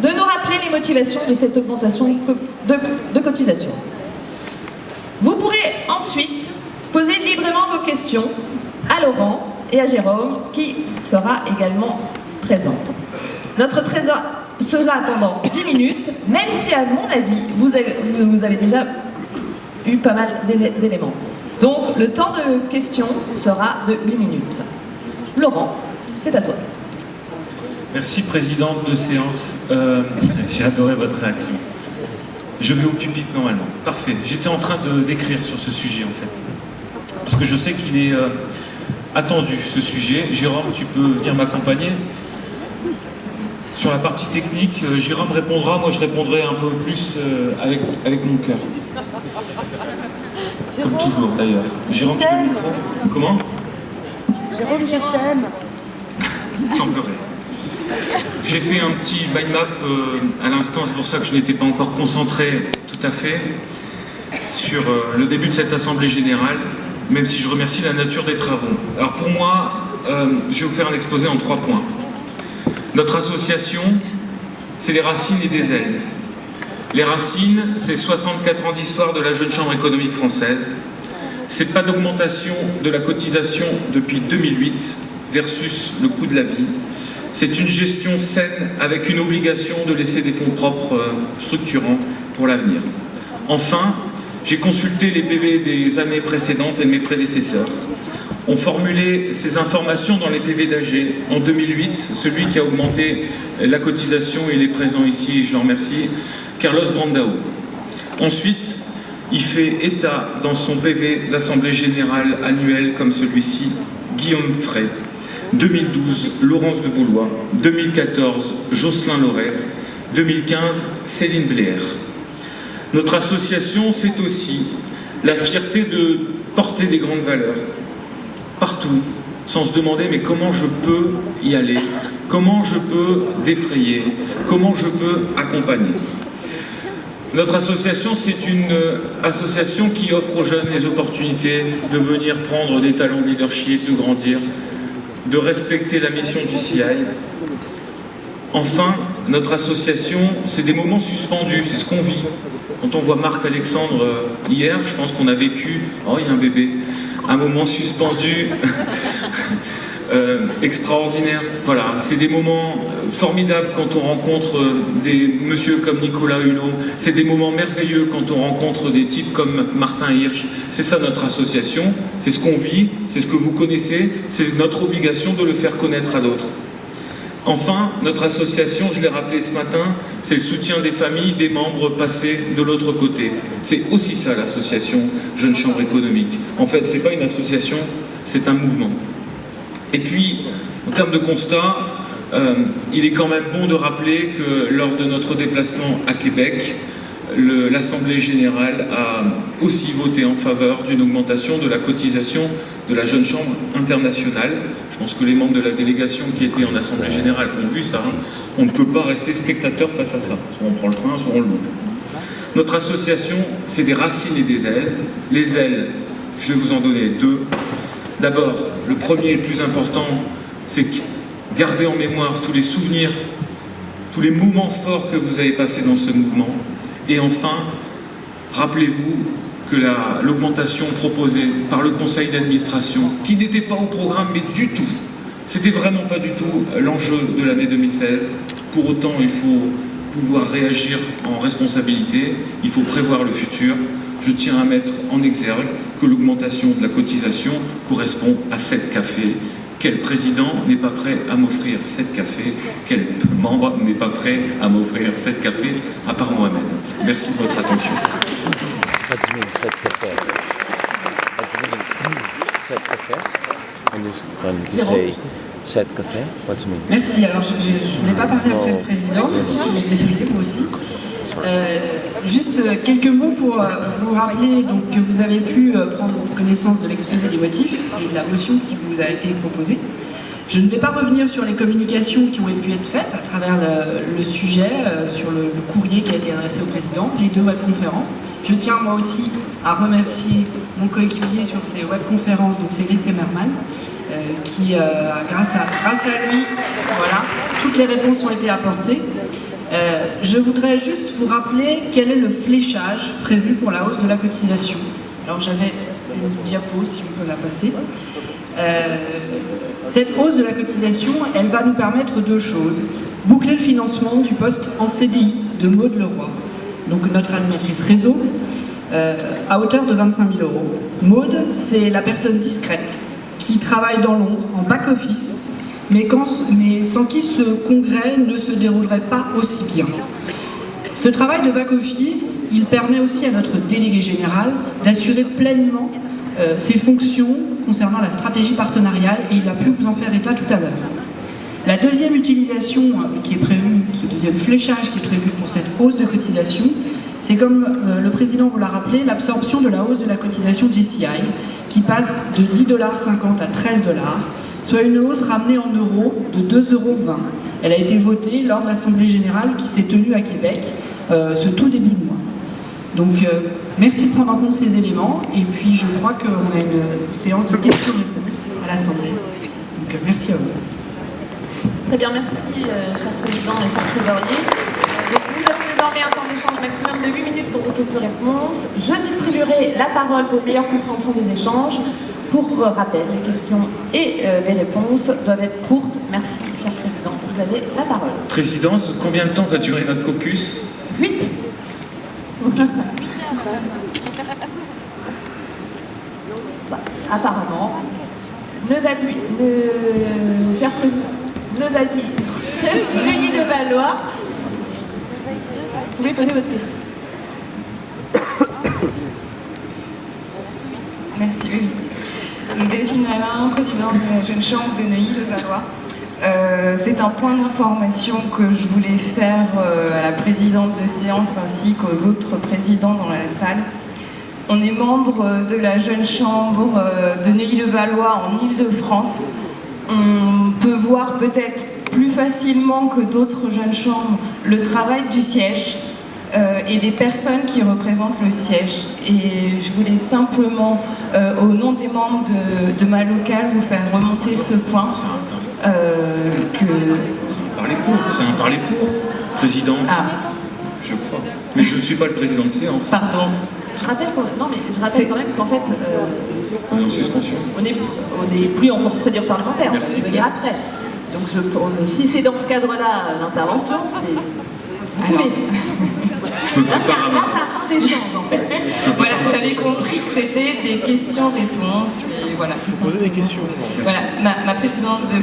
de nous rappeler les motivations de cette augmentation de cotisation. Vous pourrez ensuite poser librement vos questions à Laurent et à Jérôme, qui sera également présent. Notre trésor, cela pendant 10 minutes, même si à mon avis, vous avez déjà eu pas mal d'éléments. Donc le temps de questions sera de 8 minutes. Laurent, c'est à toi. Merci, présidente de séance. J'ai adoré votre réaction. Je vais au pupitre normalement. Parfait. J'étais en train d'écrire sur ce sujet en fait. Parce que je sais qu'il est attendu ce sujet. Jérôme, tu peux venir m'accompagner. Sur la partie technique, Jérôme répondra, moi je répondrai un peu plus avec mon cœur. Comme toujours d'ailleurs. Jérôme, tu veux le micro? Comment? Jérôme, je t'aime. Sans pleurer. J'ai fait un petit mind map à l'instant, c'est pour ça que je n'étais pas encore concentré tout à fait sur le début de cette Assemblée Générale, même si je remercie la nature des travaux. Alors pour moi, je vais vous faire un exposé en 3 points. Notre association, c'est des racines et des ailes. Les racines, c'est 64 ans d'histoire de la Jeune Chambre économique française. C'est pas d'augmentation de la cotisation depuis 2008 versus le coût de la vie. C'est une gestion saine avec une obligation de laisser des fonds propres structurants pour l'avenir. Enfin, j'ai consulté les PV des années précédentes et de mes prédécesseurs. On formulait ces informations dans les PV d'AG. En 2008, celui qui a augmenté la cotisation, il est présent ici et je le remercie, Carlos Brandao. Ensuite, il fait état dans son PV d'Assemblée Générale annuelle comme celui-ci, Guillaume Frey. 2012, Laurence de Boulois. 2014, Jocelyn Loret. 2015, Céline Bléer. Notre association, c'est aussi la fierté de porter des grandes valeurs partout, sans se demander mais comment je peux y aller, comment je peux défrayer, comment je peux accompagner. Notre association, c'est une association qui offre aux jeunes les opportunités de venir prendre des talents de leadership, de grandir, de respecter la mission du CI. Enfin, notre association, c'est des moments suspendus, c'est ce qu'on vit. Quand on voit Marc-Alexandre hier, je pense qu'on a vécu, oh il y a un bébé, un moment suspendu extraordinaire. Voilà, c'est des moments formidables quand on rencontre des messieurs comme Nicolas Hulot. C'est des moments merveilleux quand on rencontre des types comme Martin Hirsch. C'est ça notre association, c'est ce qu'on vit, c'est ce que vous connaissez, c'est notre obligation de le faire connaître à d'autres. Enfin, notre association, je l'ai rappelé ce matin, c'est le soutien des familles, des membres passés de l'autre côté. C'est aussi ça l'association Jeune Chambre économique. En fait, c'est pas une association, c'est un mouvement. Et puis, en termes de constat, il est quand même bon de rappeler que lors de notre déplacement à Québec, l'Assemblée Générale a aussi voté en faveur d'une augmentation de la cotisation de la Jeune Chambre internationale. Je pense que les membres de la délégation qui étaient en Assemblée Générale ont vu ça. On ne peut pas rester spectateur face à ça. Soit on prend le train, soit on le loupe. Notre association, c'est des racines et des ailes. Les ailes, je vais vous en donner 2. D'abord, le premier et le plus important, c'est garder en mémoire tous les souvenirs, tous les moments forts que vous avez passés dans ce mouvement. Et enfin, rappelez-vous que l'augmentation proposée par le conseil d'administration, qui n'était pas au programme, mais du tout, c'était vraiment pas du tout l'enjeu de l'année 2016. Pour autant, il faut pouvoir réagir en responsabilité, il faut prévoir le futur. Je tiens à mettre en exergue que l'augmentation de la cotisation correspond à 7 cafés. Quel président n'est pas prêt à m'offrir 7 cafés? Quel membre n'est pas prêt à m'offrir 7 cafés, à part Mohamed? Merci de votre attention. Merci. Alors, je ne voulais pas parler après le président, je suis désolée, moi aussi. Juste quelques mots pour vous rappeler donc, que vous avez pu prendre connaissance de l'exposé des motifs et de la motion qui vous a été proposée. Je ne vais pas revenir sur les communications qui ont pu être faites à travers le sujet, sur le courrier qui a été adressé au président, les 2 webconférences. Je tiens moi aussi à remercier mon coéquipier sur ces webconférences, donc c'est Guy Temerman, qui, grâce à lui, voilà, toutes les réponses ont été apportées. Je voudrais juste vous rappeler quel est le fléchage prévu pour la hausse de la cotisation. Alors j'avais une diapo, si on peut la passer. Cette hausse de la cotisation, elle va nous permettre deux choses. Boucler le financement du poste en CDI de Maud Leroy, donc notre animatrice réseau, à hauteur de 25 000 €. Maud, c'est la personne discrète qui travaille dans l'ombre, en back-office, mais sans qui ce congrès ne se déroulerait pas aussi bien. Ce travail de back-office, il permet aussi à notre délégué général d'assurer pleinement ses fonctions concernant la stratégie partenariale, et il a pu vous en faire état tout à l'heure. La deuxième utilisation qui est prévue, ce deuxième fléchage qui est prévu pour cette hausse de cotisation, c'est comme le président vous l'a rappelé, l'absorption de la hausse de la cotisation GCI, qui passe de 10,50 $ à 13 $, soit une hausse ramenée en euros de 2,20 €. Elle a été votée lors de l'Assemblée générale qui s'est tenue à Québec ce tout début de mois. Donc merci de prendre en compte ces éléments, et puis je crois qu'on a une séance de questions-réponses à l'Assemblée. Donc merci à vous. Très bien, merci cher président et cher trésorier. Donc, nous avons désormais un temps d'échange maximum de 8 minutes pour des questions-réponses. Je distribuerai la parole pour une meilleure compréhension des échanges. Pour rappel, les questions et les réponses doivent être courtes. Merci cher président, vous avez la parole. Présidente, combien de temps va durer notre caucus? 8. Apparemment, cher président, Neuilly de Valois, vous pouvez poser votre question. Merci, oui. Delphine Alain, présidente de la Jeune Chambre de Neuilly-le-Valois. C'est un point d'information que je voulais faire à la présidente de séance ainsi qu'aux autres présidents dans la salle. On est membre de la Jeune Chambre de Neuilly-le-Valois en Île-de-France. On peut voir peut-être plus facilement que d'autres jeunes chambres le travail du siège et des personnes qui représentent le siège. Et je voulais simplement, au nom des membres de ma locale, vous faire remonter ce point. C'est un parler pour, présidente. Ah. Je crois. Mais je ne suis pas le président de séance. Pardon. Je rappelle quand même qu'en fait, On est en suspension. on n'est plus en procédure parlementaire, Merci. on va venir après. Donc si c'est dans ce cadre-là l'intervention, c'est... Vous pouvez. Je me prépare Là, c'est un temps d'échange en fait. Voilà, j'avais compris que c'était des questions-réponses. Et voilà, tout ça. Poser des questions. Voilà, ma présidente de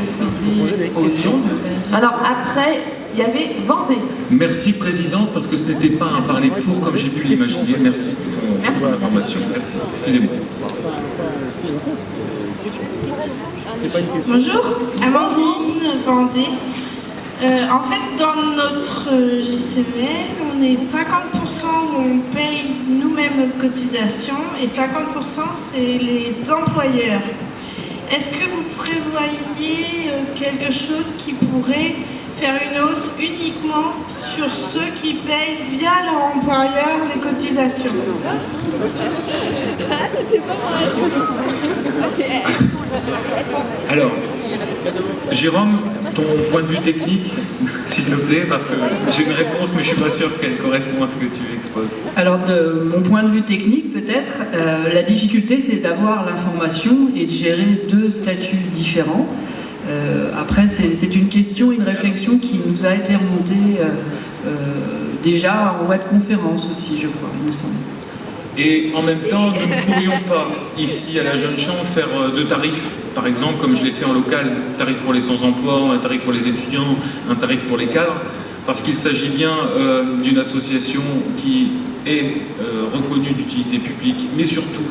fédération. Alors après, il y avait Vendée. Merci présidente, parce que ce n'était pas un parler pour comme j'ai pu l'imaginer. Merci pour l'information. Merci. Excusez-moi. Bonjour, Amandine Vendée. En fait, dans notre JCVL, on est 50% où on paye nous-mêmes notre cotisation et 50% c'est les employeurs. Est-ce que vous prévoyez quelque chose qui pourrait faire une hausse uniquement sur ceux qui payent via leur employeur les cotisations? Alors, Jérôme, ton point de vue technique, s'il te plaît, parce que j'ai une réponse, mais je ne suis pas sûr qu'elle correspond à ce que tu exposes. Alors de mon point de vue technique peut-être, la difficulté c'est d'avoir l'information et de gérer deux statuts différents. Après c'est une question, une réflexion qui nous a été remontée déjà en web conférence aussi, je crois, il me semble. Et en même temps, nous ne pourrions pas, ici à la Jeune Chambre, faire deux tarifs, par exemple, comme je l'ai fait en local, un tarif pour les sans-emploi, un tarif pour les étudiants, un tarif pour les cadres, parce qu'il s'agit bien d'une association qui est reconnue d'utilité publique, mais surtout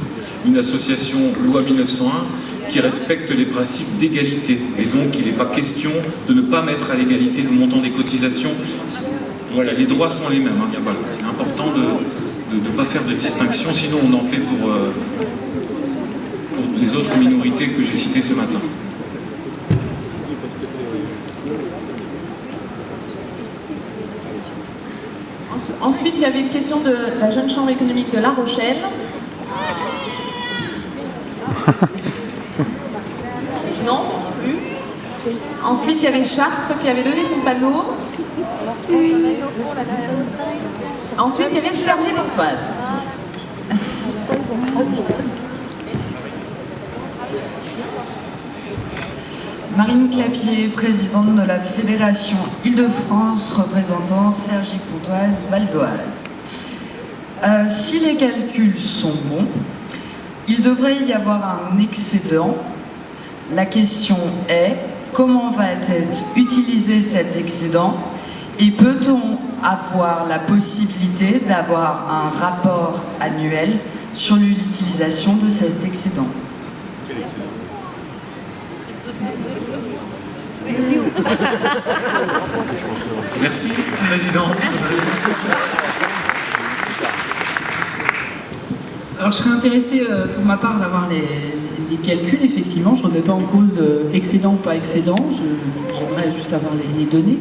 une association loi 1901 qui respecte les principes d'égalité. Et donc, il n'est pas question de ne pas mettre à l'égalité le montant des cotisations. Voilà, les droits sont les mêmes, hein, c'est important de ne pas faire de distinction, sinon on en fait pour les autres minorités que j'ai citées ce matin. Ensuite, il y avait une question de la Jeune Chambre économique de La Rochelle. Non, plus. Ensuite, il y avait Chartres qui avait donné son panneau. Ensuite, il y avait Sergi Pontoise. Merci. Marine Clapier, présidente de la Fédération Île-de-France, représentant Cergy Pontoise Val d'Oise. Si les calculs sont bons, il devrait y avoir un excédent. La question est, comment va être utilisé cet excédent et peut-on avoir la possibilité d'avoir un rapport annuel sur l'utilisation de cet excédent? Merci, Présidente. Alors je serais intéressée pour ma part d'avoir les calculs, effectivement. Je ne remets pas en cause excédent ou pas excédent, j'aimerais juste avoir les données.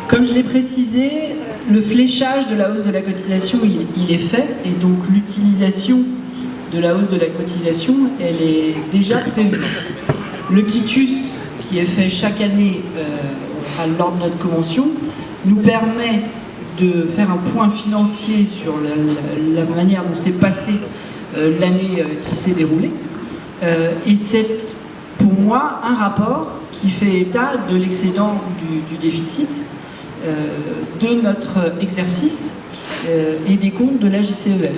Comme je l'ai précisé, le fléchage de la hausse de la cotisation, il est fait, et donc l'utilisation de la hausse de la cotisation, elle est déjà prévue. Le quitus qui est fait chaque année lors de notre convention nous permet de faire un point financier sur la manière dont s'est passée l'année qui s'est déroulée. Et c'est pour moi un rapport qui fait état de l'excédent du déficit de notre exercice et des comptes de la JCEF.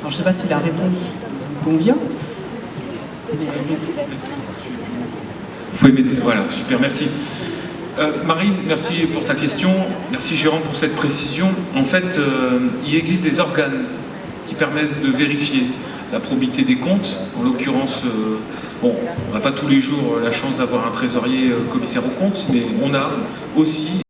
Alors je ne sais pas si la réponse vous convient. Vous pouvez m'aider. Voilà, super, merci. Marine, merci pour ta question. Merci Jérôme pour cette précision. En fait, il existe des organes qui permettent de vérifier la probité des comptes. En l'occurrence, bon, on n'a pas tous les jours la chance d'avoir un trésorier commissaire aux comptes, mais on a aussi